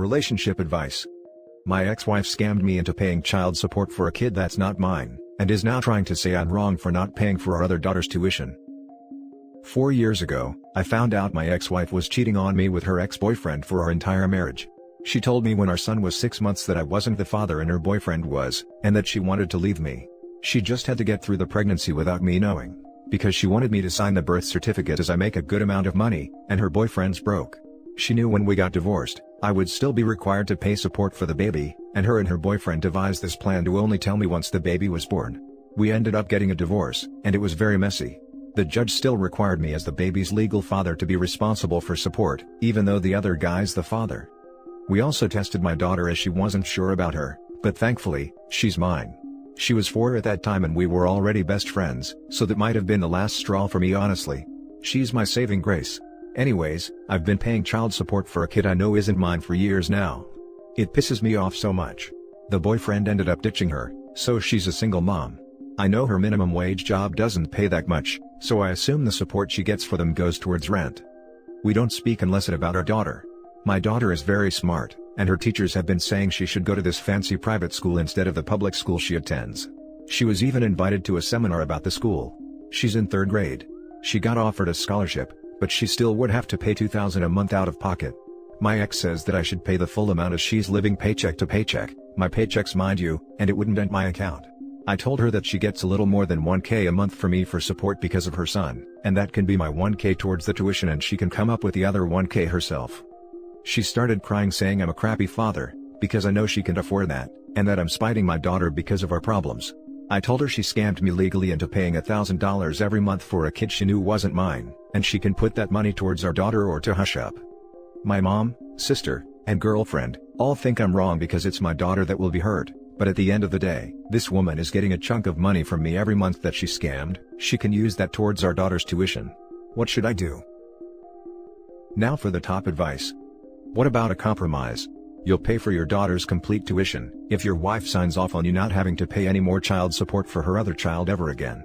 Relationship advice. My ex-wife scammed me into paying child support for a kid that's not mine, and is now trying to say I'm wrong for not paying for our other daughter's tuition. 4 years ago, I found out my ex-wife was cheating on me with her ex-boyfriend for our entire marriage. She told me when our son was 6 months that I wasn't the father and her boyfriend was, and that she wanted to leave me. She just had to get through the pregnancy without me knowing, because she wanted me to sign the birth certificate as I make a good amount of money, and her boyfriend's broke. She knew when we got divorced, I would still be required to pay support for the baby, and her boyfriend devised this plan to only tell me once the baby was born. We ended up getting a divorce, and it was very messy. The judge still required me as the baby's legal father to be responsible for support, even though the other guy's the father. We also tested my daughter as she wasn't sure about her, but thankfully, she's mine. She was 4 at that time and we were already best friends, so that might have been the last straw for me honestly. She's my saving grace. Anyways, I've been paying child support for a kid I know isn't mine for years now. It pisses me off so much. The boyfriend ended up ditching her, so she's a single mom. I know her minimum wage job doesn't pay that much, so I assume the support she gets for them goes towards rent. We don't speak unless it's about our daughter. My daughter is very smart, and her teachers have been saying she should go to this fancy private school instead of the public school she attends. She was even invited to a seminar about the school. She's in 3rd grade. She got offered a scholarship, but she still would have to pay $2,000 a month out of pocket. My ex says that I should pay the full amount as she's living paycheck to paycheck, my paychecks mind you, and it wouldn't dent my account. I told her that she gets a little more than $1,000 a month from me for support because of her son, and that can be my $1,000 towards the tuition and she can come up with the other $1,000 herself. She started crying saying I'm a crappy father, because I know she can't afford that, and that I'm spiting my daughter because of our problems. I told her she scammed me legally into paying $1,000 every month for a kid she knew wasn't mine, and she can put that money towards our daughter or to hush up. My mom, sister, and girlfriend all think I'm wrong because it's my daughter that will be hurt, but at the end of the day, this woman is getting a chunk of money from me every month that she scammed. She can use that towards our daughter's tuition. What should I do? Now for the top advice. What about a compromise? You'll pay for your daughter's complete tuition if your wife signs off on you not having to pay any more child support for her other child ever again.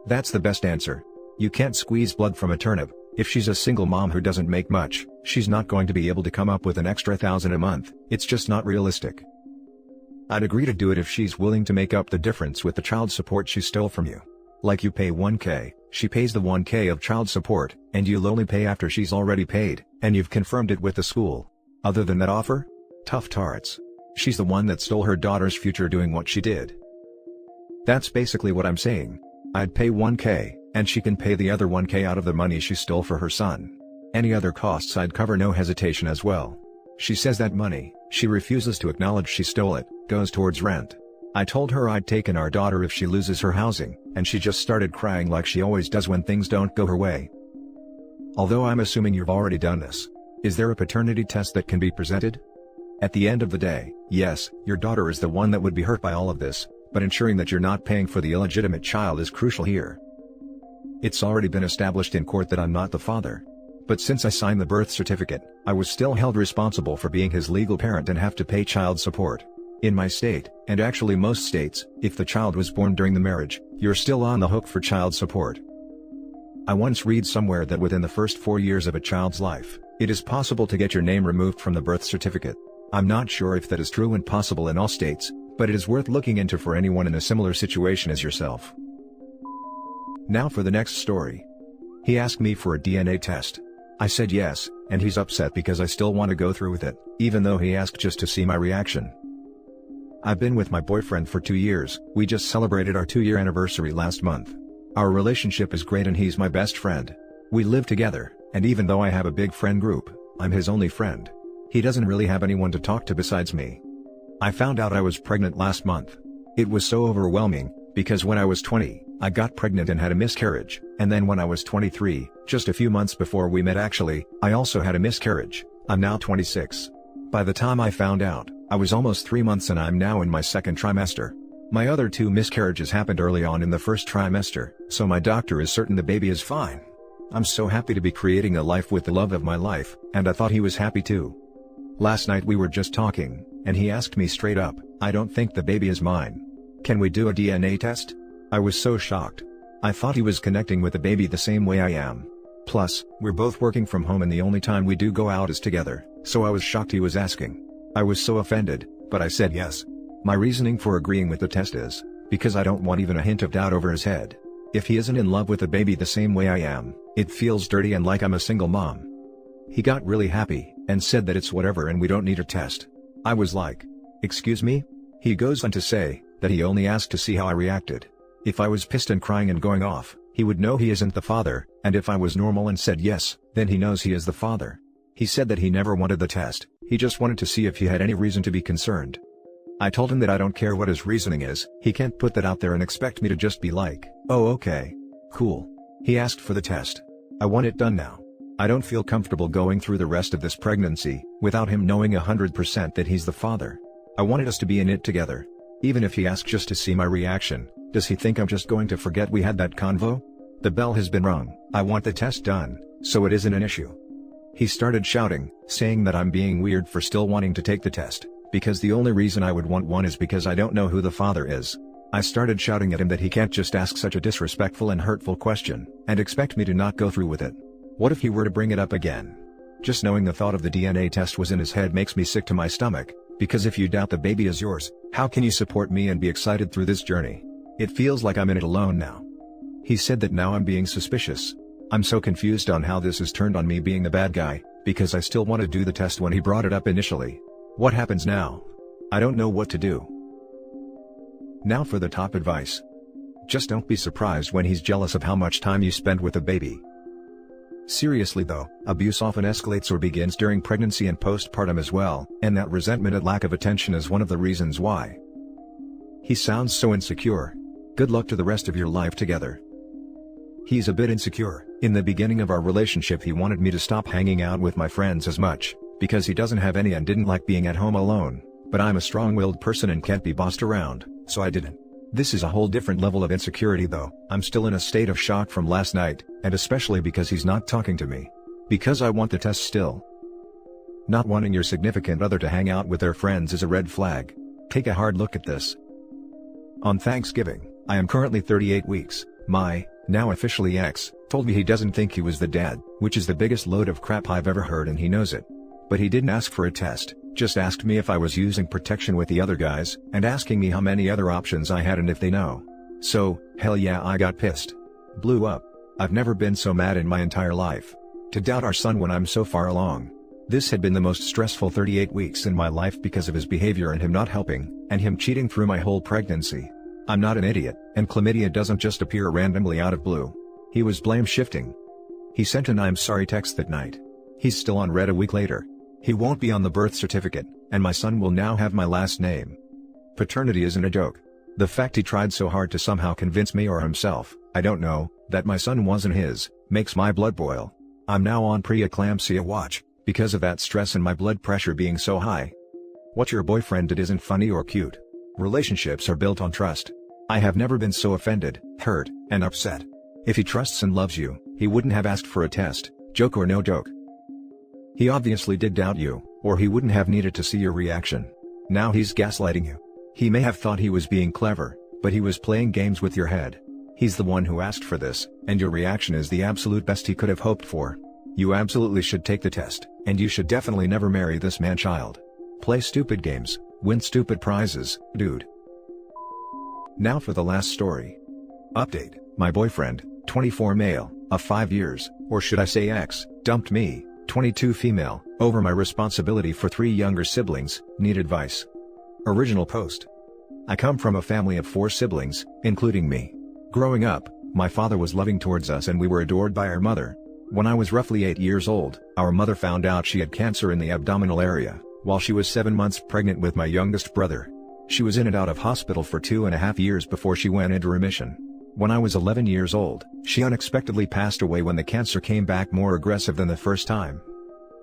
That's the best answer. You can't squeeze blood from a turnip. If she's a single mom who doesn't make much, she's not going to be able to come up with an extra $1,000 a month. It's just not realistic. I'd agree to do it if she's willing to make up the difference with the child support she stole from you. Like you pay $1,000, she pays the $1,000 of child support, and you'll only pay after she's already paid, and you've confirmed it with the school. Other than that offer? Tough tarts. She's the one that stole her daughter's future doing what she did. That's basically what I'm saying. I'd pay $1,000, and she can pay the other $1,000 out of the money she stole for her son. Any other costs I'd cover no hesitation as well. She says that money, she refuses to acknowledge she stole it, goes towards rent. I told her I'd taken our daughter if she loses her housing, and she just started crying like she always does when things don't go her way. Although I'm assuming you've already done this. Is there a paternity test that can be presented? At the end of the day, yes, your daughter is the one that would be hurt by all of this, but ensuring that you're not paying for the illegitimate child is crucial here. It's already been established in court that I'm not the father. But since I signed the birth certificate, I was still held responsible for being his legal parent and have to pay child support. In my state, and actually most states, if the child was born during the marriage, you're still on the hook for child support. I once read somewhere that within the first 4 years of a child's life, it is possible to get your name removed from the birth certificate. I'm not sure if that is true and possible in all states, but it is worth looking into for anyone in a similar situation as yourself. Now for the next story. He asked me for a DNA test. I said yes, and he's upset because I still want to go through with it, even though he asked just to see my reaction. I've been with my boyfriend for 2 years, we just celebrated our 2-year anniversary last month. Our relationship is great and he's my best friend. We live together, and even though I have a big friend group, I'm his only friend. He doesn't really have anyone to talk to besides me. I found out I was pregnant last month. It was so overwhelming, because when I was 20, I got pregnant and had a miscarriage, and then when I was 23, just a few months before we met actually, I also had a miscarriage. I'm now 26. By the time I found out, I was almost 3 months and I'm now in my 2nd trimester. My other 2 miscarriages happened early on in the 1st trimester, so my doctor is certain the baby is fine. I'm so happy to be creating a life with the love of my life, and I thought he was happy too. Last night we were just talking, and he asked me straight up, I don't think the baby is mine. Can we do a DNA test? I was so shocked. I thought he was connecting with the baby the same way I am. Plus, we're both working from home and the only time we do go out is together, So I was shocked he was asking. I was so offended, but I said yes. My reasoning for agreeing with the test is, because I don't want even a hint of doubt over his head. If he isn't in love with the baby the same way I am, it feels dirty and like I'm a single mom. He got really happy, and said that it's whatever and we don't need a test. I was like, excuse me? He goes on to say, that he only asked to see how I reacted. If I was pissed and crying and going off, he would know he isn't the father, and if I was normal and said yes, then he knows he is the father. He said that he never wanted the test, he just wanted to see if he had any reason to be concerned. I told him that I don't care what his reasoning is, he can't put that out there and expect me to just be like, oh okay. Cool. He asked for the test. I want it done now. I don't feel comfortable going through the rest of this pregnancy, without him knowing 100% that he's the father. I wanted us to be in it together. Even if he asks just to see my reaction, does he think I'm just going to forget we had that convo? The bell has been rung, I want the test done, so it isn't an issue. He started shouting, saying that I'm being weird for still wanting to take the test, because the only reason I would want one is because I don't know who the father is. I started shouting at him that he can't just ask such a disrespectful and hurtful question, and expect me to not go through with it. What if he were to bring it up again? Just knowing the thought of the DNA test was in his head makes me sick to my stomach, because if you doubt the baby is yours, how can you support me and be excited through this journey? It feels like I'm in it alone now. He said that now I'm being suspicious. I'm so confused on how this has turned on me being the bad guy, because I still want to do the test when he brought it up initially. What happens now? I don't know what to do. Now for the top advice. Just don't be surprised when he's jealous of how much time you spend with the baby. Seriously though, abuse often escalates or begins during pregnancy and postpartum as well, and that resentment and lack of attention is one of the reasons why. He sounds so insecure. Good luck to the rest of your life together. He's a bit insecure. In the beginning of our relationship he wanted me to stop hanging out with my friends as much, because he doesn't have any and didn't like being at home alone, but I'm a strong-willed person and can't be bossed around, so I didn't. This is a whole different level of insecurity though. I'm still in a state of shock from last night, and especially because he's not talking to me. Because I want the test still. Not wanting your significant other to hang out with their friends is a red flag. Take a hard look at this. On Thanksgiving, I am currently 38 weeks, my, now officially ex, told me he doesn't think he was the dad, which is the biggest load of crap I've ever heard and he knows it. But he didn't ask for a test, just asked me if I was using protection with the other guys, and asking me how many other options I had and if they know. So, hell yeah, I got pissed. Blew up. I've never been so mad in my entire life. To doubt our son when I'm so far along. This had been the most stressful 38 weeks in my life because of his behavior and him not helping, and him cheating through my whole pregnancy. I'm not an idiot, and chlamydia doesn't just appear randomly out of blue. He was blame shifting. He sent an I'm sorry text that night. He's still on red a week later. He won't be on the birth certificate, and my son will now have my last name. Paternity isn't a joke. The fact he tried so hard to somehow convince me or himself, I don't know, that my son wasn't his, makes my blood boil. I'm now on pre-eclampsia watch, because of that stress and my blood pressure being so high. What your boyfriend did isn't funny or cute. Relationships are built on trust. I have never been so offended, hurt, and upset. If he trusts and loves you, he wouldn't have asked for a test, joke or no joke. He obviously did doubt you, or he wouldn't have needed to see your reaction. Now he's gaslighting you. He may have thought he was being clever, but he was playing games with your head. He's the one who asked for this, and your reaction is the absolute best he could have hoped for. You absolutely should take the test, and you should definitely never marry this man-child. Play stupid games, win stupid prizes, dude. Now for the last story. Update: my boyfriend, 24 male, of 5 years, or should I say ex, dumped me, 22 female, over my responsibility for 3 younger siblings, need advice. Original post. I come from a family of 4 siblings, including me. Growing up, my father was loving towards us and we were adored by our mother. When I was roughly 8 years old, our mother found out she had cancer in the abdominal area, while she was 7 months pregnant with my youngest brother. She was in and out of hospital for 2.5 years before she went into remission. When I was 11 years old, she unexpectedly passed away when the cancer came back more aggressive than the first time.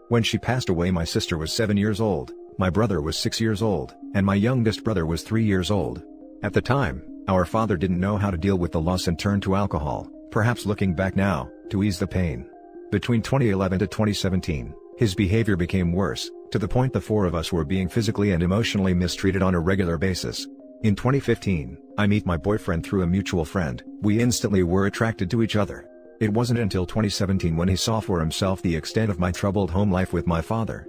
When she passed away, my sister was 7 years old, my brother was 6 years old, and my youngest brother was 3 years old. At the time, our father didn't know how to deal with the loss and turned to alcohol, perhaps looking back now, to ease the pain. Between 2011 to 2017, his behavior became worse, to the point the 4 of us were being physically and emotionally mistreated on a regular basis. In 2015, I met my boyfriend through a mutual friend. We instantly were attracted to each other. It wasn't until 2017 when he saw for himself the extent of my troubled home life with my father.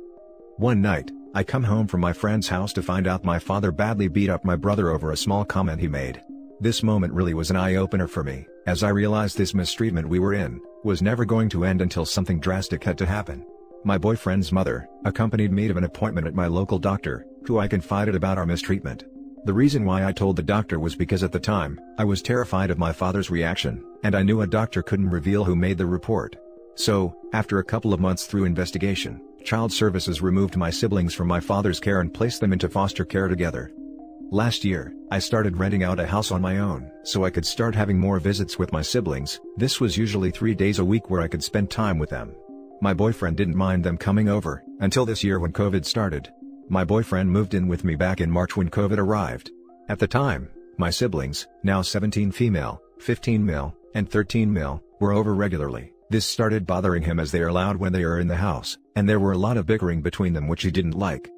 One night, I come home from my friend's house to find out my father badly beat up my brother over a small comment he made. This moment really was an eye-opener for me, as I realized this mistreatment we were in was never going to end until something drastic had to happen. My boyfriend's mother accompanied me to an appointment at my local doctor, who I confided about our mistreatment. The reason why I told the doctor was because at the time, I was terrified of my father's reaction, and I knew a doctor couldn't reveal who made the report. So, after a couple of months through investigation, Child Services removed my siblings from my father's care and placed them into foster care together. Last year, I started renting out a house on my own so I could start having more visits with my siblings. This was usually 3 days a week where I could spend time with them. My boyfriend didn't mind them coming over, until this year when COVID started. My boyfriend moved in with me back in March when COVID arrived. At the time, my siblings, now 17 female, 15 male, and 13 male, were over regularly. This started bothering him as they are loud when they are in the house, and there were a lot of bickering between them which he didn't like.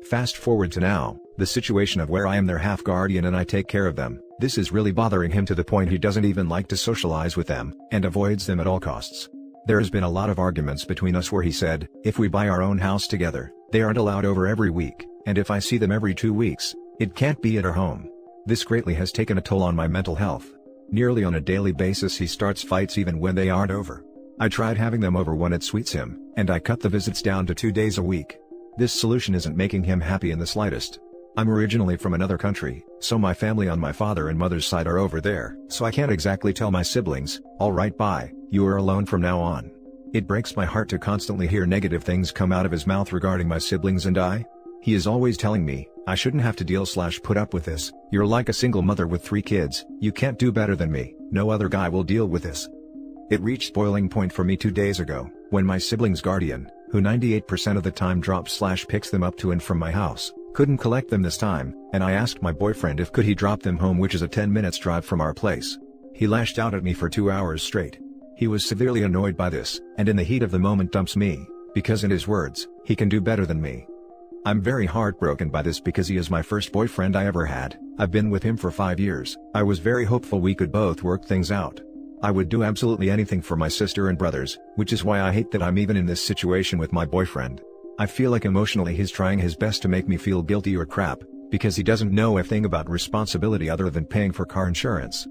Fast forward to now, the situation of where I am their half guardian and I take care of them. This is really bothering him to the point he doesn't even like to socialize with them, and avoids them at all costs. There has been a lot of arguments between us where he said, if we buy our own house together, they aren't allowed over every week, and if I see them every 2 weeks, it can't be at our home. This greatly has taken a toll on my mental health. Nearly on a daily basis he starts fights even when they aren't over. I tried having them over when it suits him, and I cut the visits down to 2 days a week. This solution isn't making him happy in the slightest. I'm originally from another country, so my family on my father and mother's side are over there, so I can't exactly tell my siblings, alright bye, you are alone from now on. It breaks my heart to constantly hear negative things come out of his mouth regarding my siblings and I. He is always telling me, I shouldn't have to deal/put up with this, you're like a single mother with 3 kids, you can't do better than me, no other guy will deal with this. It reached boiling point for me 2 days ago, when my siblings' guardian, who 98% of the time drops/picks them up to and from my house, couldn't collect them this time, and I asked my boyfriend if could he drop them home, which is a 10 minutes drive from our place. He lashed out at me for 2 hours straight. He was severely annoyed by this, and in the heat of the moment dumps me, because in his words, he can do better than me. I'm very heartbroken by this because he is my first boyfriend I ever had. I've been with him for 5 years. I was very hopeful we could both work things out. I would do absolutely anything for my sister and brothers, which is why I hate that I'm even in this situation with my boyfriend. I feel like emotionally he's trying his best to make me feel guilty or crap, because he doesn't know a thing about responsibility other than paying for car insurance.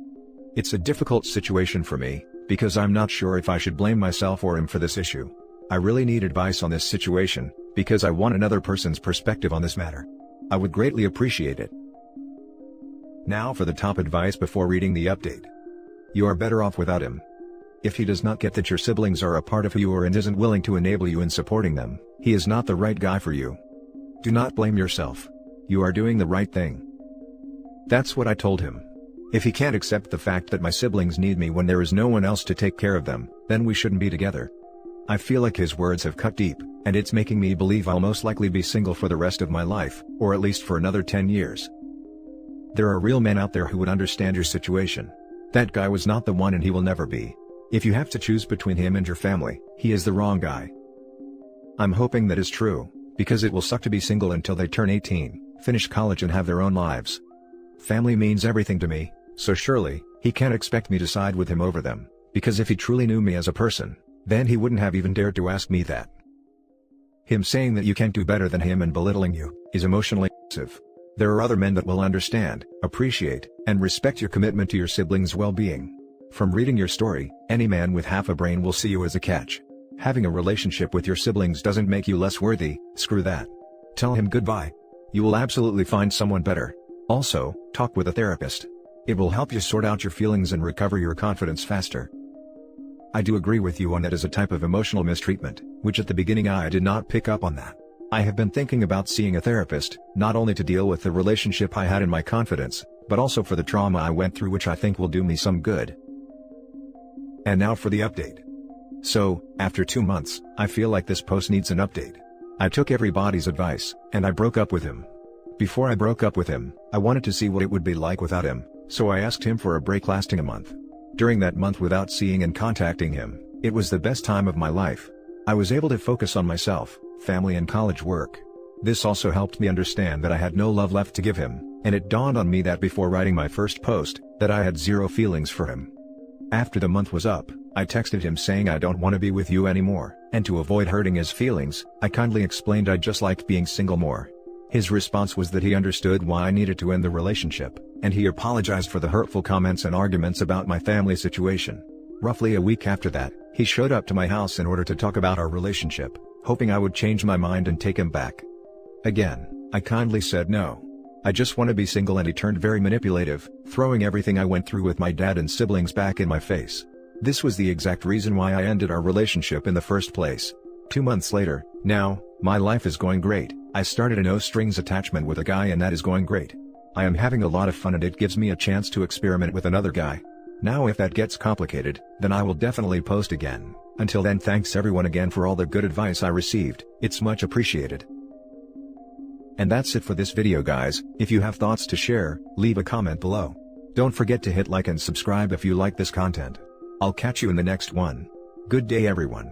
It's a difficult situation for me, because I'm not sure if I should blame myself or him for this issue. I really need advice on this situation, because I want another person's perspective on this matter. I would greatly appreciate it. Now for the top advice before reading the update. You are better off without him. If he does not get that your siblings are a part of who you are and isn't willing to enable you in supporting them, he is not the right guy for you. Do not blame yourself. You are doing the right thing. That's what I told him. If he can't accept the fact that my siblings need me when there is no one else to take care of them, then we shouldn't be together. I feel like his words have cut deep, and it's making me believe I'll most likely be single for the rest of my life, or at least for another 10 years. There are real men out there who would understand your situation. That guy was not the one and he will never be. If you have to choose between him and your family, he is the wrong guy. I'm hoping that is true, because it will suck to be single until they turn 18, finish college and have their own lives. Family means everything to me, so surely, he can't expect me to side with him over them, because if he truly knew me as a person, then he wouldn't have even dared to ask me that. Him saying that you can't do better than him and belittling you, is emotionally abusive. There are other men that will understand, appreciate, and respect your commitment to your siblings' well-being. From reading your story, any man with half a brain will see you as a catch. Having a relationship with your siblings doesn't make you less worthy, screw that. Tell him goodbye. You will absolutely find someone better. Also, talk with a therapist. It will help you sort out your feelings and recover your confidence faster. I do agree with you on that as a type of emotional mistreatment, which at the beginning I did not pick up on that. I have been thinking about seeing a therapist, not only to deal with the relationship I had in my confidence, but also for the trauma I went through, which I think will do me some good. And now for the update. So, after 2 months, I feel like this post needs an update. I took everybody's advice, and I broke up with him. Before I broke up with him, I wanted to see what it would be like without him, so I asked him for a break lasting a month. During that month without seeing and contacting him, it was the best time of my life. I was able to focus on myself, family and college work. This also helped me understand that I had no love left to give him, and it dawned on me that before writing my first post, that I had zero feelings for him. After the month was up, I texted him saying I don't want to be with you anymore, and to avoid hurting his feelings, I kindly explained I just liked being single more. His response was that he understood why I needed to end the relationship, and he apologized for the hurtful comments and arguments about my family situation. Roughly a week after that, he showed up to my house in order to talk about our relationship, hoping I would change my mind and take him back. Again, I kindly said no. I just want to be single, and he turned very manipulative, throwing everything I went through with my dad and siblings back in my face. This was the exact reason why I ended our relationship in the first place. 2 months later, now, my life is going great. I started a no-strings attachment with a guy, and that is going great. I am having a lot of fun, and it gives me a chance to experiment with another guy. Now if that gets complicated, then I will definitely post again. Until then, thanks everyone again for all the good advice I received, it's much appreciated. And that's it for this video, guys. If you have thoughts to share, leave a comment below. Don't forget to hit like and subscribe if you like this content. I'll catch you in the next one. Good day everyone.